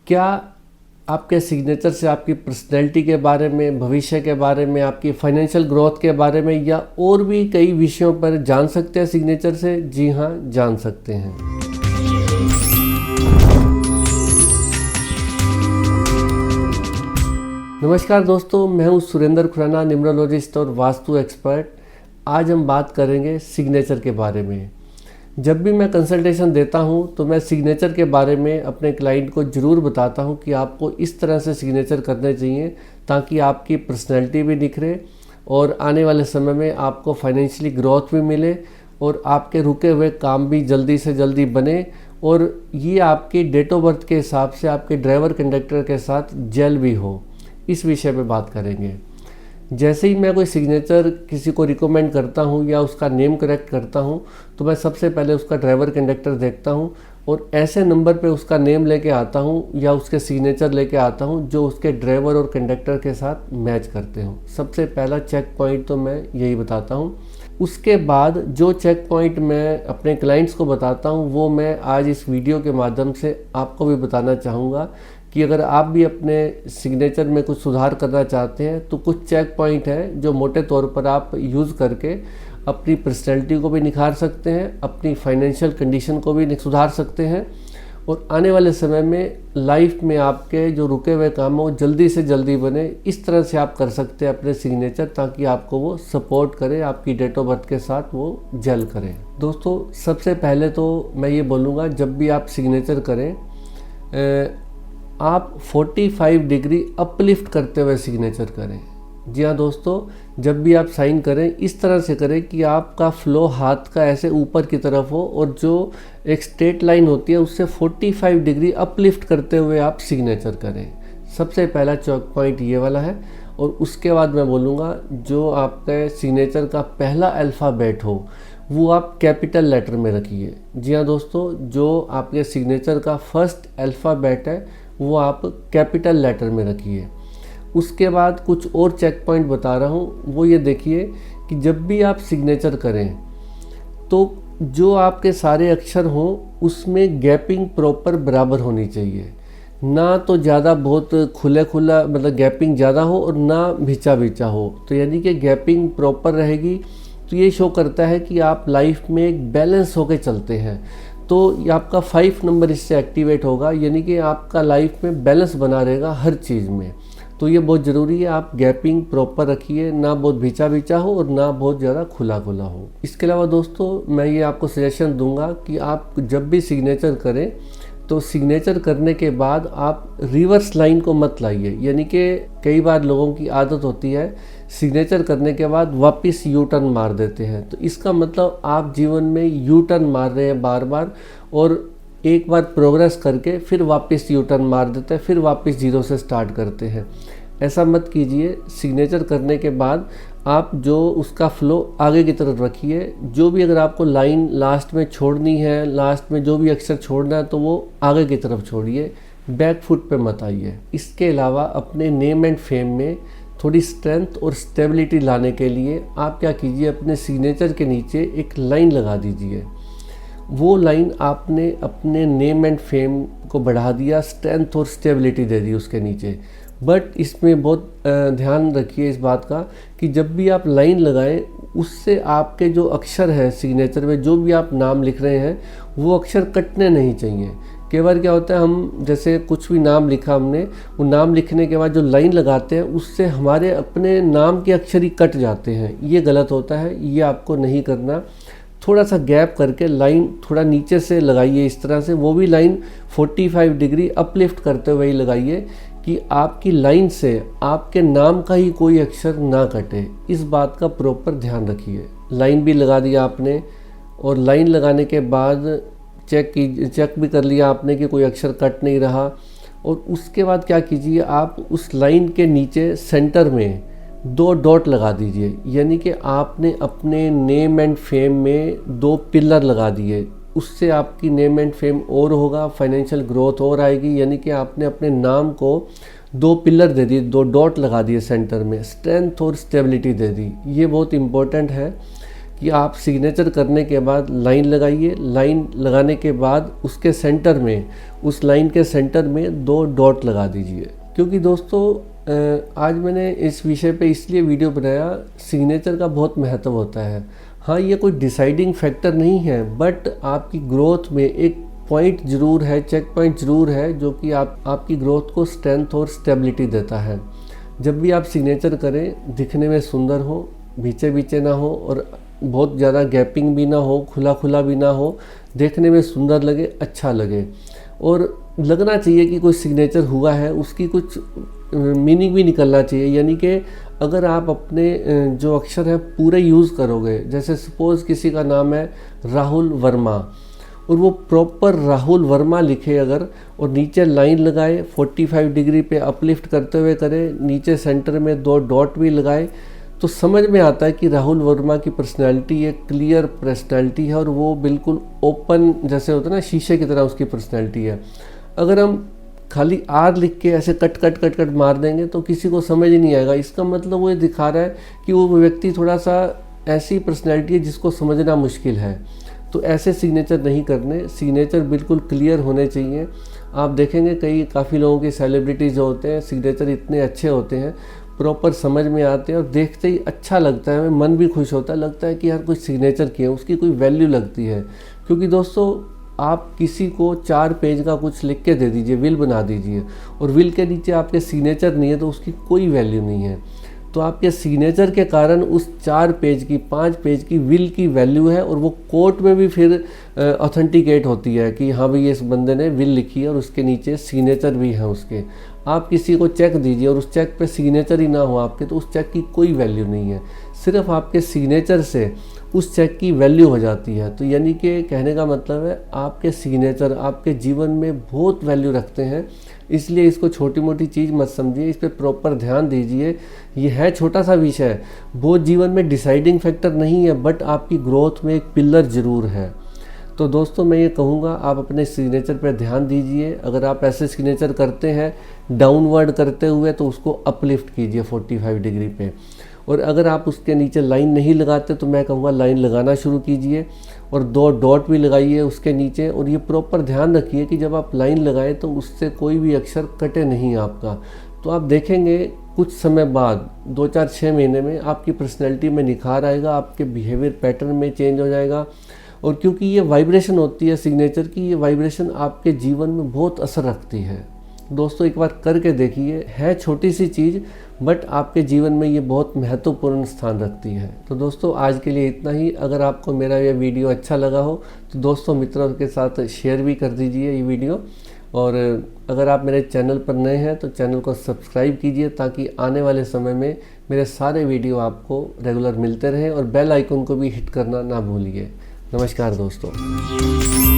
क्या आपके सिग्नेचर से आपकी पर्सनैलिटी के बारे में, भविष्य के बारे में, आपकी फाइनेंशियल ग्रोथ के बारे में या और भी कई विषयों पर जान सकते हैं सिग्नेचर से? जी हाँ, जान सकते हैं। नमस्कार दोस्तों, मैं हूँ सुरेंद्र खुराना, न्यूमरोलॉजिस्ट और वास्तु एक्सपर्ट। आज हम बात करेंगे सिग्नेचर के बारे में। जब भी मैं कंसल्टेशन देता हूँ तो मैं सिग्नेचर के बारे में अपने क्लाइंट को ज़रूर बताता हूँ कि आपको इस तरह से सिग्नेचर करने चाहिए ताकि आपकी पर्सनैलिटी भी निखरे और आने वाले समय में आपको फाइनेंशियली ग्रोथ भी मिले और आपके रुके हुए काम भी जल्दी से जल्दी बने और ये आपकी डेट ऑफ बर्थ के हिसाब से आपके ड्राइवर कंडक्टर के साथ जेल भी हो। इस विषय पे बात करेंगे। जैसे ही मैं कोई सिग्नेचर किसी को रिकमेंड करता हूँ या उसका नेम करेक्ट करता हूँ तो मैं सबसे पहले उसका ड्राइवर कंडक्टर देखता हूँ और ऐसे नंबर पे उसका नेम लेके आता हूँ या उसके सिग्नेचर लेके आता हूँ जो उसके ड्राइवर और कंडक्टर के साथ मैच करते हो। सबसे पहला चेक पॉइंट तो मैं यही बताता हूँ। उसके बाद जो चेक पॉइंट मैं अपने क्लाइंट्स को बताता हूँ वो मैं आज इस वीडियो के माध्यम से आपको भी बताना चाहूँगा कि अगर आप भी अपने सिग्नेचर में कुछ सुधार करना चाहते हैं तो कुछ चेक पॉइंट हैं जो मोटे तौर पर आप यूज़ करके अपनी पर्सनैलिटी को भी निखार सकते हैं, अपनी फाइनेंशियल कंडीशन को भी सुधार सकते हैं और आने वाले समय में लाइफ में आपके जो रुके हुए काम हो जल्दी से जल्दी बने। इस तरह से आप कर सकते हैं अपने सिग्नेचर ताकि आपको वो सपोर्ट करे, आपकी डेट ऑफ बर्थ के साथ वो जेल करे। दोस्तों, सबसे पहले तो मैं ये बोलूँगा, जब भी आप सिग्नेचर करें आप 45 डिग्री अपलिफ्ट करते हुए सिग्नेचर करें। जी हाँ दोस्तों, जब भी आप साइन करें इस तरह से करें कि आपका फ्लो हाथ का ऐसे ऊपर की तरफ हो और जो एक स्ट्रेट लाइन होती है उससे 45 डिग्री अपलिफ्ट करते हुए आप सिग्नेचर करें। सबसे पहला चेक पॉइंट ये वाला है। और उसके बाद मैं बोलूँगा जो आपके सिग्नेचर का पहला अल्फ़ाबेट हो वो आप कैपिटल लेटर में रखिए। जी हाँ दोस्तों, जो आपके सिग्नेचर का फर्स्ट अल्फ़ाबेट है वो आप कैपिटल लेटर में रखिए। उसके बाद कुछ और चेक पॉइंट बता रहा हूँ, वो ये देखिए कि जब भी आप सिग्नेचर करें तो जो आपके सारे अक्षर हों उसमें गैपिंग प्रॉपर बराबर होनी चाहिए। ना तो ज़्यादा बहुत खुला मतलब गैपिंग ज़्यादा हो और ना भिचा हो। तो यानी कि गैपिंग प्रॉपर रहेगी तो ये शो करता है कि आप लाइफ में एक बैलेंस होकर चलते हैं। तो ये आपका 5 नंबर इससे एक्टिवेट होगा, यानी कि आपका लाइफ में बैलेंस बना रहेगा हर चीज़ में। तो ये बहुत ज़रूरी है, आप गैपिंग प्रॉपर रखिए, ना बहुत भिचा हो और ना बहुत ज़्यादा खुला हो। इसके अलावा दोस्तों मैं ये आपको सजेशन दूंगा कि आप जब भी सिग्नेचर करें तो सिग्नेचर करने के बाद आप रिवर्स लाइन को मत लाइए। यानी कि कई बार लोगों की आदत होती है सिग्नेचर करने के बाद वापस यू टर्न मार देते हैं। तो इसका मतलब आप जीवन में यू टर्न मार रहे हैं बार बार और एक बार प्रोग्रेस करके फिर वापस यू टर्न मार देते हैं, फिर वापस जीरो से स्टार्ट करते हैं। ऐसा मत कीजिए। सिग्नेचर करने के बाद आप जो उसका फ्लो आगे की तरफ रखिए। जो भी अगर आपको लाइन लास्ट में छोड़नी है, लास्ट में जो भी अक्षर छोड़ना है तो वो आगे की तरफ छोड़िए, बैक फुट पे मत आइए। इसके अलावा अपने नेम एंड फेम में थोड़ी स्ट्रेंथ और स्टेबिलिटी लाने के लिए आप क्या कीजिए, अपने सिग्नेचर के नीचे एक लाइन लगा दीजिए। वो लाइन आपने अपने नेम एंड फेम को बढ़ा दिया, स्ट्रेंथ और स्टेबिलिटी दे दी उसके नीचे। बट इसमें बहुत ध्यान रखिए इस बात का कि जब भी आप लाइन लगाएं उससे आपके जो अक्षर हैं सिग्नेचर में, जो भी आप नाम लिख रहे हैं वो अक्षर कटने नहीं चाहिए। कई बार क्या होता है, हम जैसे कुछ भी नाम लिखा हमने, वो नाम लिखने के बाद जो लाइन लगाते हैं उससे हमारे अपने नाम के अक्षर ही कट जाते हैं। ये गलत होता है, ये आपको नहीं करना। थोड़ा सा गैप करके लाइन थोड़ा नीचे से लगाइए इस तरह से, वो भी लाइन 45 डिग्री अपलिफ्ट करते हुए ही लगाइए कि आपकी लाइन से आपके नाम का ही कोई अक्षर ना कटे। इस बात का प्रॉपर ध्यान रखिए। लाइन भी लगा दिया आपने और लाइन लगाने के बाद चेक भी कर लिया आपने कि कोई अक्षर कट नहीं रहा। और उसके बाद क्या कीजिए, आप उस लाइन के नीचे सेंटर में 2 डॉट लगा दीजिए। यानी कि आपने अपने नेम एंड फेम में 2 पिलर लगा दिए। उससे आपकी नेम एंड फेम और होगा, फाइनेंशियल ग्रोथ और आएगी। यानी कि आपने अपने नाम को 2 पिलर दे दिए, 2 डॉट लगा दिए सेंटर में, स्ट्रेंथ और स्टेबिलिटी दे दी। ये बहुत इम्पोर्टेंट है कि आप सिग्नेचर करने के बाद लाइन लगाइए। लाइन लगाने के बाद उसके सेंटर में, उस लाइन के सेंटर में 2 डॉट लगा दीजिए। क्योंकि दोस्तों आज मैंने इस विषय पे इसलिए वीडियो बनाया, सिग्नेचर का बहुत महत्व होता है। हाँ, ये कोई डिसाइडिंग फैक्टर नहीं है, बट आपकी ग्रोथ में एक पॉइंट ज़रूर है, चेक पॉइंट ज़रूर है, जो कि आपकी ग्रोथ को स्ट्रेंथ और स्टेबिलिटी देता है। जब भी आप सिग्नेचर करें, दिखने में सुंदर हो, बीचे बीचे ना हो और बहुत ज़्यादा गैपिंग भी ना हो, खुला खुला भी ना हो, देखने में सुंदर लगे, अच्छा लगे और लगना चाहिए कि कोई सिग्नेचर हुआ है, उसकी कुछ मीनिंग भी निकलना चाहिए। यानी कि अगर आप अपने जो अक्षर है पूरे यूज़ करोगे, जैसे सपोज़ किसी का नाम है राहुल वर्मा और वो प्रॉपर राहुल वर्मा लिखे अगर, और नीचे लाइन लगाए 45 डिग्री पे अपलिफ्ट करते हुए करे, नीचे सेंटर में 2 डॉट भी लगाए, तो समझ में आता है कि राहुल वर्मा की पर्सनैलिटी एक क्लियर पर्सनैलिटी है और वो बिल्कुल ओपन, जैसे होता है ना शीशे की तरह उसकी पर्सनैलिटी है। अगर हम खाली आर लिख के ऐसे कट कट कट कट मार देंगे तो किसी को समझ ही नहीं आएगा। इसका मतलब वो ये दिखा रहा है कि वो व्यक्ति थोड़ा सा ऐसी पर्सनैलिटी है जिसको समझना मुश्किल है। तो ऐसे सिग्नेचर नहीं करने, सिग्नेचर बिल्कुल क्लियर होने चाहिए। आप देखेंगे काफ़ी लोगों के सेलिब्रिटीज़ जो होते हैं, सिग्नेचर इतने अच्छे होते हैं, प्रॉपर समझ में आते हैं और देखते ही अच्छा लगता है, हमें मन भी खुश होता है, लगता है कि यार कुछ सिग्नेचर किया, उसकी कोई वैल्यू लगती है। क्योंकि दोस्तों आप किसी को 4 पेज का कुछ लिख के दे दीजिए, विल बना दीजिए, और विल के नीचे आपके सिग्नेचर नहीं है तो उसकी कोई वैल्यू नहीं है। तो आपके सिग्नेचर के कारण उस 4 पेज की, 5 पेज की विल की वैल्यू है और वो कोर्ट में भी फिर ऑथेंटिकेट होती है कि हाँ भाई इस बंदे ने विल लिखी है और उसके नीचे सिग्नेचर भी है उसके। आप किसी को चेक दीजिए और उस चेक पे सिग्नेचर ही ना हो आपके, तो उस चेक की कोई वैल्यू नहीं है। सिर्फ आपके सिग्नेचर से उस चेक की वैल्यू हो जाती है। तो यानी कि कहने का मतलब है आपके सिग्नेचर आपके जीवन में बहुत वैल्यू रखते हैं, इसलिए इसको छोटी मोटी चीज़ मत समझिए, इस पर प्रॉपर ध्यान दीजिए। ये है छोटा सा विषय, वो जीवन में डिसाइडिंग फैक्टर नहीं है, बट आपकी ग्रोथ में एक पिलर ज़रूर है। तो दोस्तों मैं ये कहूँगा आप अपने सिग्नेचर पर ध्यान दीजिए। अगर आप ऐसे सिग्नेचर करते हैं डाउनवर्ड करते हुए तो उसको अपलिफ्ट कीजिए 45 डिग्री पे, और अगर आप उसके नीचे लाइन नहीं लगाते तो मैं कहूँगा लाइन लगाना शुरू कीजिए और 2 डॉट भी लगाइए उसके नीचे। और ये प्रॉपर ध्यान रखिए कि जब आप लाइन लगाएं तो उससे कोई भी अक्षर कटे नहीं आपका। तो आप देखेंगे कुछ समय बाद 2, 4, 6 महीने में आपकी पर्सनैलिटी में निखार आएगा, आपके बिहेवियर पैटर्न में चेंज हो जाएगा। और क्योंकि ये वाइब्रेशन होती है सिग्नेचर की, ये वाइब्रेशन आपके जीवन में बहुत असर रखती है। दोस्तों एक बार करके देखिए, है छोटी सी चीज़ बट आपके जीवन में ये बहुत महत्वपूर्ण स्थान रखती है। तो दोस्तों आज के लिए इतना ही। अगर आपको मेरा ये वीडियो अच्छा लगा हो तो दोस्तों मित्रों के साथ शेयर भी कर दीजिए ये वीडियो, और अगर आप मेरे चैनल पर नए हैं तो चैनल को सब्सक्राइब कीजिए ताकि आने वाले समय में मेरे सारे वीडियो आपको रेगुलर मिलते रहें, और बेल आइकन को भी हिट करना ना भूलिए। नमस्कार दोस्तों।